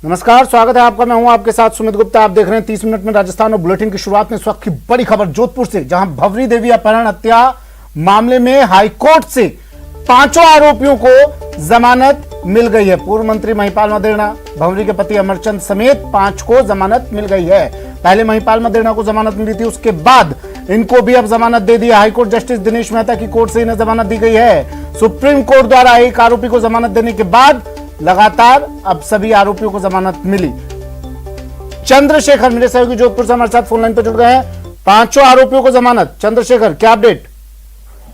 नमस्कार, स्वागत है आपका। मैं हूं आपके साथ सुमित गुप्ता। आप देख रहे हैं 30 मिनट में राजस्थान और बुलेटिन की शुरुआत में इस वक्त की बड़ी खबर जोधपुर से, जहां भवरी देवी अपहरण हत्या मामले में हाईकोर्ट से 5 आरोपियों को जमानत मिल गई है। पूर्व मंत्री महिपाल मदेरणा, भवरी के पति अमरचंद समेत 5 को जमानत मिल गई है। पहले महिपाल मदेरणा को जमानत मिली थी, उसके बाद इनको भी अब जमानत दे दी। हाईकोर्ट जस्टिस दिनेश मेहता की कोर्ट से इन्हें जमानत दी गई है। सुप्रीम कोर्ट द्वारा एक आरोपी को जमानत देने के बाद लगातार अब सभी आरोपियों को जमानत मिली। चंद्रशेखर मेरे सहयोगी जोधपुर से हमारे साथ फोन लाइन पर जुड़ गए हैं। 5 आरोपियों को जमानत। चंद्रशेखर, क्या अपडेट?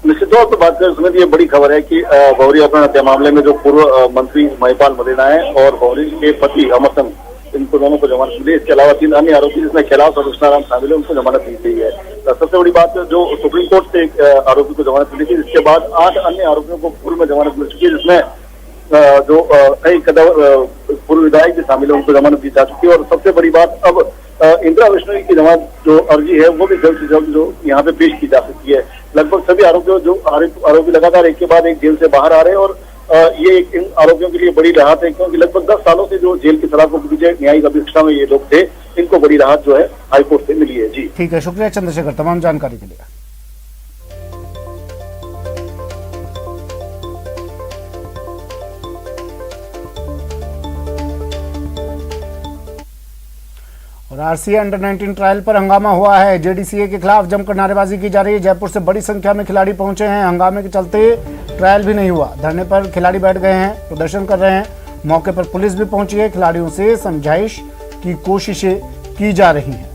निश्चित तौर पर बात करें सुमित, ये बड़ी खबर है कि भवरी अपहरण हत्या मामले में जो पूर्व मंत्री महिपाल मदेरणा है और भवरी के पति अमरचंद, इनको दोनों को जमानत मिली। इसके अलावा 3 अन्य आरोपी जिसमें खिलाफ और कृष्णाराम शामिल है, उनको जमानत दी गई है। सबसे बड़ी बात जो सुप्रीम कोर्ट से एक आरोपी को जमानत मिली थी, इसके बाद 8 अन्य आरोपियों को पूर्व में जमानत मिल चुकी है, जिसमें जो कई पूर्व विधायक भी शामिल है, उनको जमानत दी जा चुकी है। और सबसे बड़ी बात, अब इंदिरा वैष्णवी की जमानत जो अर्जी है वो भी जल्द से जल्द जो यहाँ पे पेश की जा सकती है। लगभग सभी आरोपियों जो आरोपी लगातार एक के बाद एक जेल से बाहर आ रहे हैं और ये इन आरोपियों के लिए बड़ी राहत है, क्योंकि लगभग 10 सालों से जो जेल की सलाखों के पीछे न्यायिक अपेक्षा में ये लोग थे, इनको बड़ी राहत जो है हाईकोर्ट से मिली है। जी ठीक है, शुक्रिया चंद्रशेखर तमाम जानकारी के लिए। और आरसीए अंडर 19 ट्रायल पर हंगामा हुआ है। जेडीसीए के खिलाफ जमकर नारेबाजी की जा रही है। जयपुर से बड़ी संख्या में खिलाड़ी पहुंचे हैं। हंगामे के चलते ट्रायल भी नहीं हुआ। धरने पर खिलाड़ी बैठ गए हैं, प्रदर्शन कर रहे हैं। मौके पर पुलिस भी पहुंची है। खिलाड़ियों से समझाइश की कोशिशें की जा रही हैं।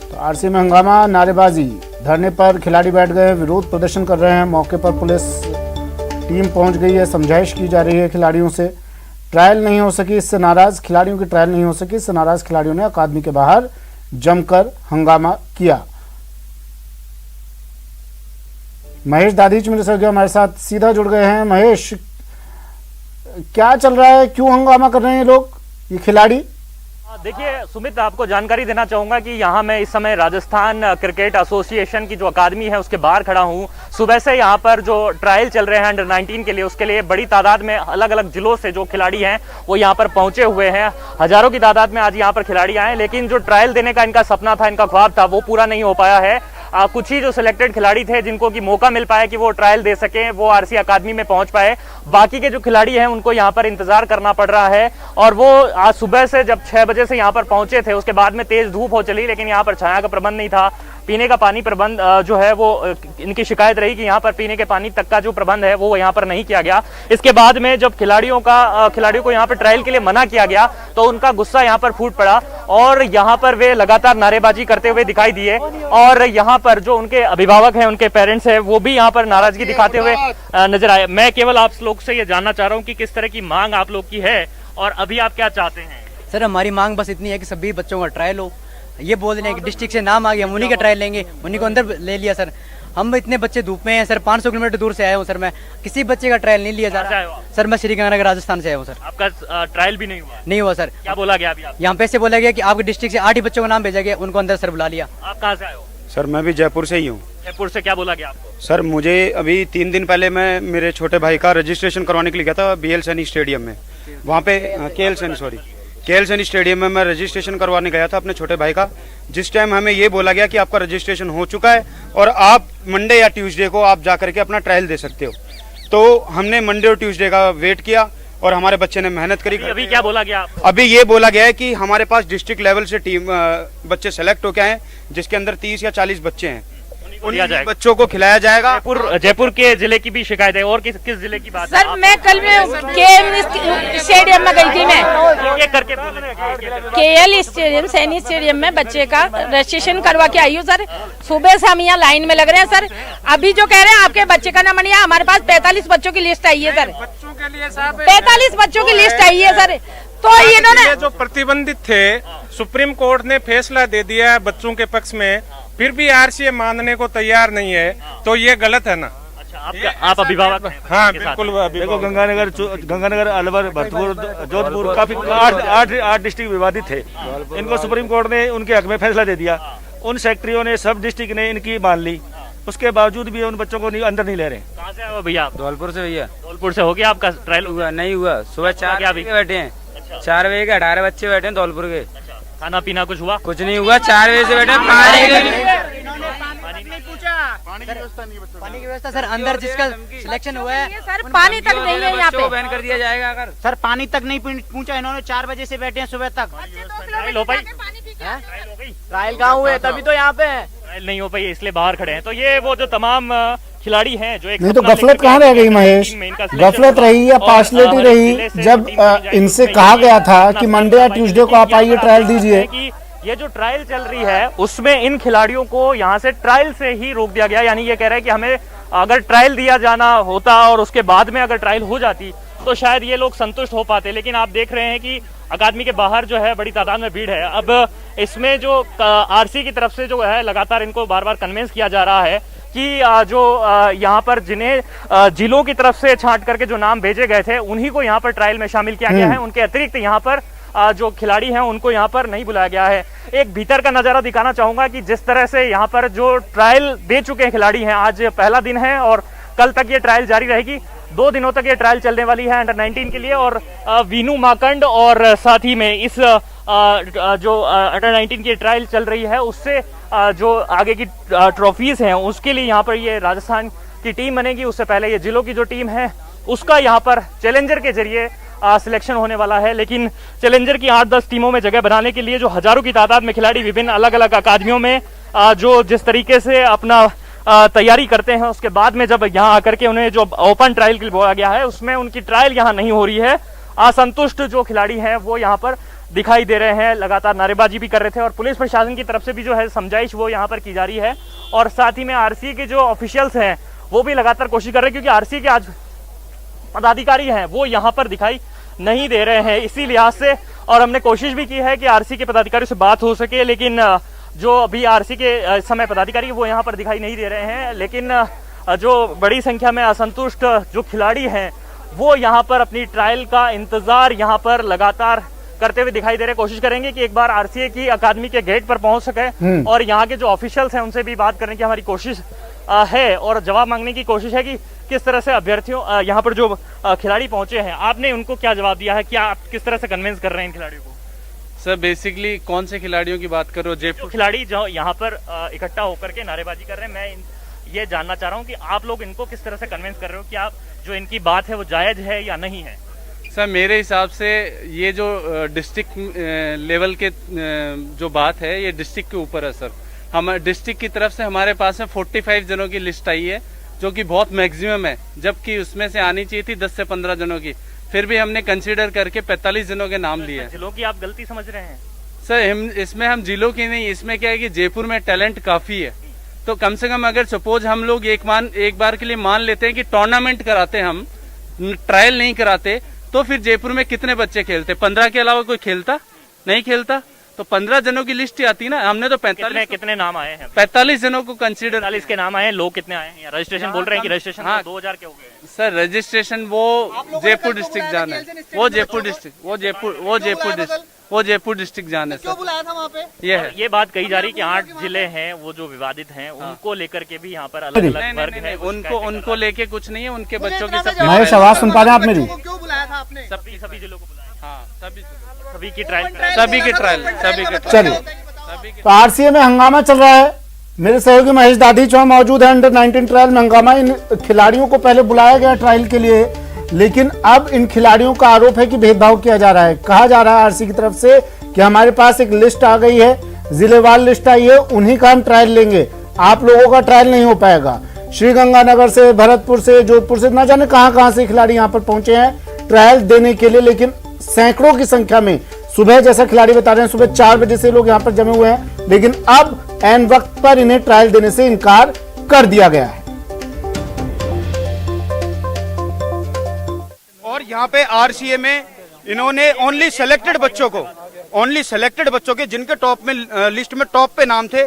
तो आरसीए में हंगामा, नारेबाजी, धरने पर खिलाड़ी बैठ गए हैं, विरोध प्रदर्शन कर रहे हैं। मौके पर पुलिस टीम पहुंच गई है, समझाइश की जा रही है खिलाड़ियों से। ट्रायल नहीं हो सकी, इससे नाराज खिलाड़ियों की ट्रायल नहीं हो सकी, इससे नाराज खिलाड़ियों ने अकादमी के बाहर जमकर हंगामा किया। महेश दादीच मेरे सहयोगी हमारे साथ सीधा जुड़ गए हैं। महेश, क्या चल रहा है, क्यों हंगामा कर रहे हैं लोग, ये खिलाड़ी? देखिए सुमित, आपको जानकारी देना चाहूंगा कि यहाँ मैं इस समय राजस्थान क्रिकेट एसोसिएशन की जो अकादमी है उसके बाहर खड़ा हूँ। सुबह से यहाँ पर जो ट्रायल चल रहे हैं अंडर 19 के लिए, उसके लिए बड़ी तादाद में अलग अलग जिलों से जो खिलाड़ी हैं वो यहाँ पर पहुंचे हुए हैं। हजारों की तादाद में आज यहाँ पर खिलाड़ी आए, लेकिन जो ट्रायल देने का इनका सपना था, इनका ख्वाब था, वो पूरा नहीं हो पाया है। कुछ ही जो सिलेक्टेड खिलाड़ी थे जिनको कि मौका मिल पाया कि वो ट्रायल दे सकें, वो आरसी अकादमी में पहुंच पाए। बाकी के जो खिलाड़ी हैं उनको यहाँ पर इंतजार करना पड़ रहा है। और वो आज सुबह से जब 6 बजे से यहाँ पर पहुंचे थे, उसके बाद में तेज धूप हो चली, लेकिन यहाँ पर छाया का प्रबंध नहीं था। पीने का पानी प्रबंध जो है वो इनकी शिकायत रही कि यहाँ पर पीने के पानी तक का जो प्रबंध है वो यहाँ पर नहीं किया गया। इसके बाद में जब खिलाड़ियों को यहाँ पर ट्रायल के लिए मना किया गया तो उनका गुस्सा यहाँ पर फूट पड़ा और यहाँ पर वे लगातार नारेबाजी करते हुए दिखाई दिए। और यहाँ पर जो उनके अभिभावक हैं, उनके पेरेंट्स हैं, वो भी यहाँ पर नाराजगी दिखाते हुए नजर आए। मैं केवल आप लोग से ये जानना चाह रहा हूँ कि किस तरह की मांग आप लोग की है और अभी आप क्या चाहते हैं? सर, हमारी मांग बस इतनी है कि सभी बच्चों का ट्रायल हो। ये बोल रहे हैं कि डिस्ट्रिक्ट से नाम आ गया, हम उन्हीं का ट्रायल लेंगे, उन्हीं को अंदर ले लिया। सर, हम इतने बच्चे धूप में हैं सर, 500 किलोमीटर दूर से आया हूँ सर। मैं किसी बच्चे का ट्रायल नहीं लिया जा रहा सर। मैं श्रीगंगानगर राजस्थान से आया हूँ सर। आपका ट्रायल भी नहीं हुआ सर। क्या बोला गया अभी? यहाँ पे से बोला गया कि आपके डिस्ट्रिक्ट से 8 ही बच्चों का नाम भेजा गया, उनको अंदर सर बुला लिया। आप कहाँ से आए हो? सर मैं भी जयपुर से ही हूँ। जयपुर से क्या बोला गया आपको? सर मुझे अभी 3 दिन पहले मैं मेरे छोटे भाई का रजिस्ट्रेशन करवाने के लिए गया था BL सैनी स्टेडियम में। वहाँ पे KL सैनी स्टेडियम में मैं रजिस्ट्रेशन करवाने गया था अपने छोटे भाई का। जिस टाइम हमें ये बोला गया कि आपका रजिस्ट्रेशन हो चुका है और आप मंडे या ट्यूसडे को आप जा करके अपना ट्रायल दे सकते हो, तो हमने मंडे और ट्यूसडे का वेट किया और हमारे बच्चे ने मेहनत करी। अभी क्या बोला गया? अभी ये बोला गया है कि हमारे पास डिस्ट्रिक्ट लेवल से टीम बच्चे सेलेक्ट हो गए हैं, जिसके अंदर 30 या 40 बच्चे हैं, उन बच्चों को खिलाया जाएगा। जयपुर के जिले की भी शिकायत है। और किस जिले की बात? सर मैं कल में स्टेडियम में गई थी। मैं KL स्टेडियम, सैनी स्टेडियम में बच्चे का रजिस्ट्रेशन करवा के आई हूँ सर। सुबह से हम यहाँ लाइन में लग रहे हैं सर। अभी जो कह रहे हैं आपके बच्चे का नाम नहीं है, हमारे पास 45 बच्चों की लिस्ट आई है सर। 45 बच्चों की लिस्ट आई है सर। तो इन्होंने जो प्रतिबंधित थे, सुप्रीम कोर्ट ने फैसला दे दिया बच्चों के पक्ष में, फिर भी आरसीए मानने को तैयार नहीं है, तो ये गलत है ना? अच्छा, आप अभिभावक? हाँ बिल्कुल। देखो गंगानगर, अलवर, भरतपुर, जोधपुर, काफी 8 डिस्ट्रिक्ट विवादित थे। इनको सुप्रीम कोर्ट ने उनके हक में फैसला दे दिया। उन सेक्रेटरियों ने, सब डिस्ट्रिक्ट ने इनकी मान ली। उसके बावजूद भी उन बच्चों को अंदर नहीं ले रहे। कहाँ से आए हो भैया आप? धौलपुर से भैया। धौलपुर से हो गया आपका ट्रायल? हुआ नहीं हुआ, सुबह 4 क्या बजे के बैठे हैं। 4 बजे के 18 बच्चे बैठे हैं धौलपुर के। खाना पीना कुछ हुआ? कुछ नहीं हुआ, 4 बजे से बैठे हैं। पानी की व्यवस्था सर अंदर जिसका सिलेक्शन हुआ है सर पानी तक नहीं है यहाँ पे। बैन कर दिया जाएगा अगर सर पानी तक नहीं पूछा इन्होंने। 4 बजे से बैठे हैं सुबह तक। ट्रायल हो पाई? ट्रायल कहाँ हुए, तभी तो यहाँ पे है। ट्रायल नहीं हो पाई इसलिए बाहर खड़े हैं। तो ये वो जो तमाम खिलाड़ी हैं जो एक नहीं तो सपना गफलत लेकर कहाँ के रह गई टीम महेश? में इनका सिलेक्शन गफलत हुआ। रही या और पार्शलिटी हर रही जिले से जब टीम चुनी जाएगी, इनसे उसमें कहा ये गया था अपना कि अपना मंडे या पाई ट्यूसडे को आप यहाँ आइए पर ट्रायल बात कर दीजिए। हैं कि ये जो ट्रायल चल रही है उसमें इन खिलाड़ियों को यहाँ से ट्रायल से ही रोक दिया गया। यानी ये कह रहे हैं कि हमें अगर ट्रायल दिया जाना होता और उसके बाद में अगर ट्रायल हो जाती तो शायद ये लोग संतुष्ट हो पाते। लेकिन आप देख रहे हैं कि अकादमी के बाहर जो है बड़ी तादाद में भीड़ है। अब इसमें जो आरसी की तरफ से जो है लगातार इनको बार बार कन्विंस किया जा रहा है कि जो यहाँ पर जिन्हें जिलों की तरफ से छांट करके जो नाम भेजे गए थे उन्हीं को यहाँ पर ट्रायल में शामिल किया गया है। उनके अतिरिक्त यहाँ पर जो खिलाड़ी हैं उनको यहाँ पर नहीं बुलाया गया है। एक भीतर का नजारा दिखाना चाहूंगा कि जिस तरह से यहाँ पर जो ट्रायल दे चुके हैं खिलाड़ी हैं, आज पहला दिन है और कल तक ये ट्रायल जारी रहेगी। 2 दिनों तक ये ट्रायल चलने वाली है अंडर 19 के लिए। और वीनू माकंड और साथ ही में इस जो अंडर 19 की ट्रायल चल रही है उससे जो आगे की ट्रॉफीज हैं उसके लिए यहाँ पर ये राजस्थान की टीम बनेगी। उससे पहले ये जिलों की जो टीम है उसका यहाँ पर चैलेंजर के जरिए सिलेक्शन होने वाला है। लेकिन चैलेंजर की 8-10 टीमों में जगह बनाने के लिए जो हजारों की तादाद में खिलाड़ी विभिन्न अलग अलग अकादमियों में जो जिस तरीके से अपना तैयारी करते हैं, उसके बाद में जब यहाँ आकर के उन्हें जो ओपन ट्रायल के लिए बोला गया है उसमें उनकी ट्रायल यहाँ नहीं हो रही है। असंतुष्ट जो खिलाड़ी हैं वो यहाँ पर दिखाई दे रहे हैं, लगातार नारेबाजी भी कर रहे थे और पुलिस प्रशासन की तरफ से भी जो है समझाइश वो यहाँ पर की जा रही है। और साथ ही में आरसी के जो ऑफिशियल्स हैं वो भी लगातार कोशिश कर रहे हैं, क्योंकि आरसी के आज पदाधिकारी हैं वो यहाँ पर दिखाई नहीं दे रहे हैं इसी लिहाज से। और हमने कोशिश भी की है कि आरसी के पदाधिकारियों से बात हो सके, लेकिन जो अभी आरसी के इस समय पदाधिकारी वो यहाँ पर दिखाई नहीं दे रहे हैं। लेकिन जो बड़ी संख्या में असंतुष्ट जो खिलाड़ी हैं वो यहाँ पर अपनी ट्रायल का इंतजार यहाँ पर लगातार करते हुए दिखाई दे रहे। कोशिश करेंगे कि एक बार आरसीए की अकादमी के गेट पर पहुंच सके और यहाँ के जो ऑफिशियल्स हैं उनसे भी बात करने की हमारी कोशिश है और जवाब मांगने की कोशिश है कि किस तरह से अभ्यर्थियों यहाँ पर जो खिलाड़ी पहुंचे हैं आपने उनको क्या जवाब दिया है, क्या आप किस तरह से कन्विंस कर रहे हैं इन खिलाड़ियों को? सर बेसिकली कौन से खिलाड़ियों की बात कर रहे हो? जयपुर खिलाड़ी जो यहाँ पर इकट्ठा होकर के नारेबाजी कर रहे हैं, मैं ये जानना चाह रहा हूँ कि आप लोग इनको किस तरह से कन्विंस कर रहे हो कि आप जो इनकी बात है वो जायज है या नहीं है? सर मेरे हिसाब से ये जो डिस्ट्रिक्ट लेवल के जो बात है ये डिस्ट्रिक्ट के ऊपर है सर। हम डिस्ट्रिक्ट की तरफ से हमारे पास में 45 जनों की लिस्ट आई है जो कि बहुत मैक्सिमम है, जबकि उसमें से आनी चाहिए थी 10 से 15 जनों की। फिर भी हमने कंसीडर करके 45 जनों के नाम लिए। जिलों की आप गलती समझ रहे हैं सर? इसमें हम जिलों की नहीं, इसमें क्या है कि जयपुर में टैलेंट काफी है, तो कम से कम अगर सपोज हम लोग एक बार के लिए मान लेते हैं कि टूर्नामेंट कराते, हम ट्रायल नहीं कराते, तो फिर जयपुर में कितने बच्चे खेलते? 15 के अलावा कोई खेलता नहीं खेलता, तो 15 जनों की लिस्ट ही आती ना। हमने तो 45 कितने नाम आए हैं? 45 जनों को कंसीडर। 45 के नाम आए हैं। लोग कितने आए हैं? रजिस्ट्रेशन बोल रहे हैं कि रजिस्ट्रेशन 2000 के हो गए सर। रजिस्ट्रेशन वो जयपुर डिस्ट्रिक्ट जाना है, वो जयपुर डिस्ट्रिक्ट जाना है सर। बुलाया था वहाँ पे? ये है, ये बात कही जा रही है कि 8 जिले हैं वो जो विवादित हैं उनको लेकर के भी यहाँ पर अलग अलग वर्ग है। उनको लेके कुछ नहीं है, उनके बच्चों की सब। महेश आवाज सुन पा रहे हैं आप मेरी? क्यों बुलाया था आपने? सभी जिलों को बुलाया। हाँ सभी की ट्रायल चलिए, तो आरसीए में हंगामा चल रहा है। मेरे सहयोगी महेश दादी चौहान मौजूद है। अंडर 19 ट्रायल में हंगामा। इन खिलाड़ियों को पहले बुलाया गया ट्रायल के लिए, लेकिन अब इन खिलाड़ियों का आरोप है कि भेदभाव किया जा रहा है। कहा जा रहा है आरसी की तरफ से कि हमारे पास एक लिस्ट आ गई है, जिलेवार लिस्ट आई है, उन्हीं का हम ट्रायल लेंगे, आप लोगों का ट्रायल नहीं हो पाएगा। श्रीगंगानगर से, भरतपुर से, जोधपुर से, न जाने कहां से खिलाड़ी यहाँ पर पहुंचे हैं ट्रायल देने के लिए, लेकिन सैकड़ों की संख्या में। सुबह जैसा खिलाड़ी बता रहे हैं सुबह 4 बजे से लोग यहाँ पर जमे हुए हैं, लेकिन अब ऐन वक्त पर इन्हें ट्रायल देने से इनकार कर दिया गया है। और यहाँ पे आरसीए में इन्होंने ओनली सेलेक्टेड बच्चों के जिनके टॉप में लिस्ट में टॉप पे नाम थे,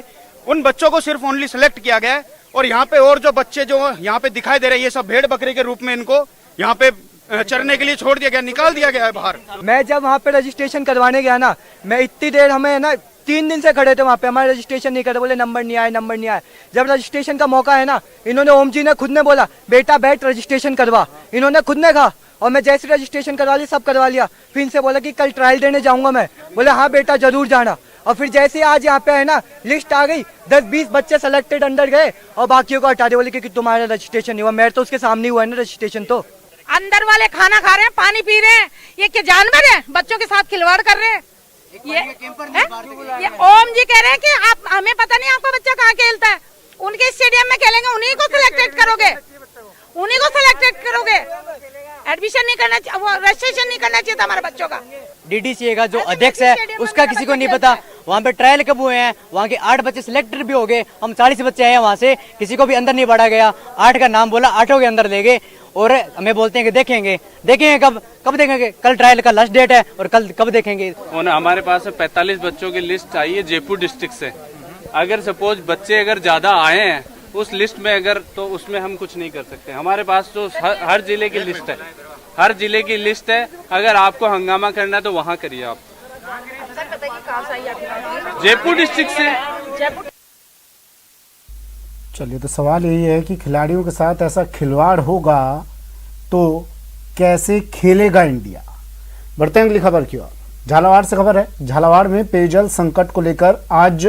उन बच्चों को सिर्फ ओनली सेलेक्ट किया गया है। और यहाँ पे और जो बच्चे जो यहाँ पे दिखाई दे रहे हैं ये सब भेड़ बकरे के रूप में इनको यहाँ पे चरने के लिए छोड़ दिया गया, निकाल दिया गया है बाहर। मैं जब वहाँ पे रजिस्ट्रेशन करवाने गया ना, मैं इतनी देर हमें ना 3 दिन से खड़े थे वहाँ पे, हमारा रजिस्ट्रेशन नहीं करे, बोले नंबर नहीं आया। जब रजिस्ट्रेशन का मौका है ना, इन्होंने ओम जी ने खुद ने बोला बेटा बैठ रजिस्ट्रेशन करवा, इन्होंने खुद ने कहा। और मैं जैसे रजिस्ट्रेशन करवा ली, सब करवा लिया। फिर इनसे बोला कि कल ट्रायल देने जाऊंगा मैं, बोले हाँ बेटा जरूर जाना। और फिर जैसे आज यहाँ पे है ना लिस्ट आ गई, 10-20 बच्चे सेलेक्टेड अंदर गए और बाकियों को हटा दे, बोले कि तुम्हारा रजिस्ट्रेशन नहीं हुआ। मेरे तो उसके सामने हुआ है ना रजिस्ट्रेशन। तो अंदर वाले खाना खा रहे हैं, पानी पी रहे हैं, ये क्या जानवर है? बच्चों के साथ खिलवाड़ कर रहे हैं। ये ओम जी कह रहे हैं कि आप, हमें पता नहीं आपका बच्चा कहाँ खेलता है, उनके स्टेडियम में खेलेंगे, उन्हीं को सिलेक्टेड करोगे, एडमिशन नहीं करना, वो रजिस्ट्रेशन नहीं करना चाहिए था हमारे बच्चों का। डीडीसीए का जो अध्यक्ष है उसका किसी को नहीं पता। वहाँ पे ट्रायल कब हुए हैं, वहाँ के 8 बच्चे सिलेक्टेड भी हो गए, हम 40 बच्चे आए हैं वहाँ से, किसी को भी अंदर नहीं बढ़ा गया। 8 का नाम बोला, 8 के अंदर ले गए और हमें बोलते हैं कि देखेंगे कब देखेंगे? कल ट्रायल का लास्ट डेट है और कल कब देखेंगे? हमारे पास 45 बच्चों की लिस्ट आई है जयपुर डिस्ट्रिक्ट से। अगर सपोज बच्चे अगर ज्यादा आए हैं उस लिस्ट में, अगर तो उसमें हम कुछ नहीं कर सकते। हमारे पास तो हर जिले की लिस्ट है, हर जिले की लिस्ट है। अगर आपको हंगामा करना है तो वहाँ करिए आप। जयपुर डिस्ट्रिक्ट से। चलिए, तो सवाल यही है कि खिलाड़ियों के साथ ऐसा खिलवाड़ होगा तो कैसे खेलेगा इंडिया। बढ़ते हैं अगली खबर की ओर। झालावाड़ से खबर है। झालावाड़ में पेयजल संकट को लेकर आज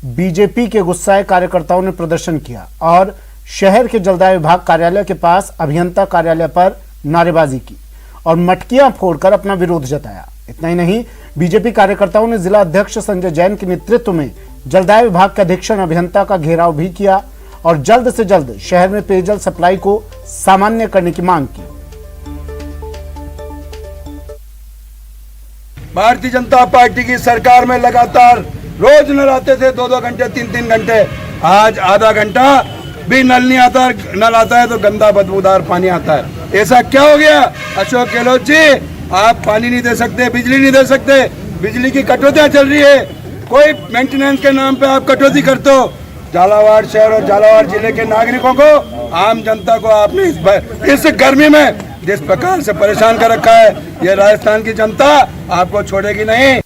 बीजेपी के गुस्साए कार्यकर्ताओं ने प्रदर्शन किया और शहर के जलदाय विभाग कार्यालय के पास अभियंता कार्यालय पर नारेबाजी की और मटकियां फोड़कर अपना विरोध जताया। इतना ही नहीं, बीजेपी कार्यकर्ताओं ने जिला अध्यक्ष संजय जैन के नेतृत्व में जलदाय विभाग के अधीक्षण अभियंता का घेराव भी किया और जल्द से जल्द शहर में पेयजल सप्लाई को सामान्य करने की मांग की। भारतीय जनता पार्टी की सरकार में लगातार रोज नल आते थे, 2-2 घंटे 3-3 घंटे। आज आधा घंटा भी नल नहीं आता, नल आता है तो गंदा बदबूदार पानी आता है। ऐसा क्या हो गया? अशोक गहलोत जी, आप पानी नहीं दे सकते, बिजली नहीं दे सकते, बिजली की कटौतियां चल रही है, कोई मेंटेनेंस के नाम पे आप कटौती करते हो। झालावाड़ शहर और झालावाड़ जिले के नागरिकों को, आम जनता को आपने इस गर्मी में जिस प्रकार से परेशान कर रखा है, ये राजस्थान की जनता आपको छोड़ेगी नहीं।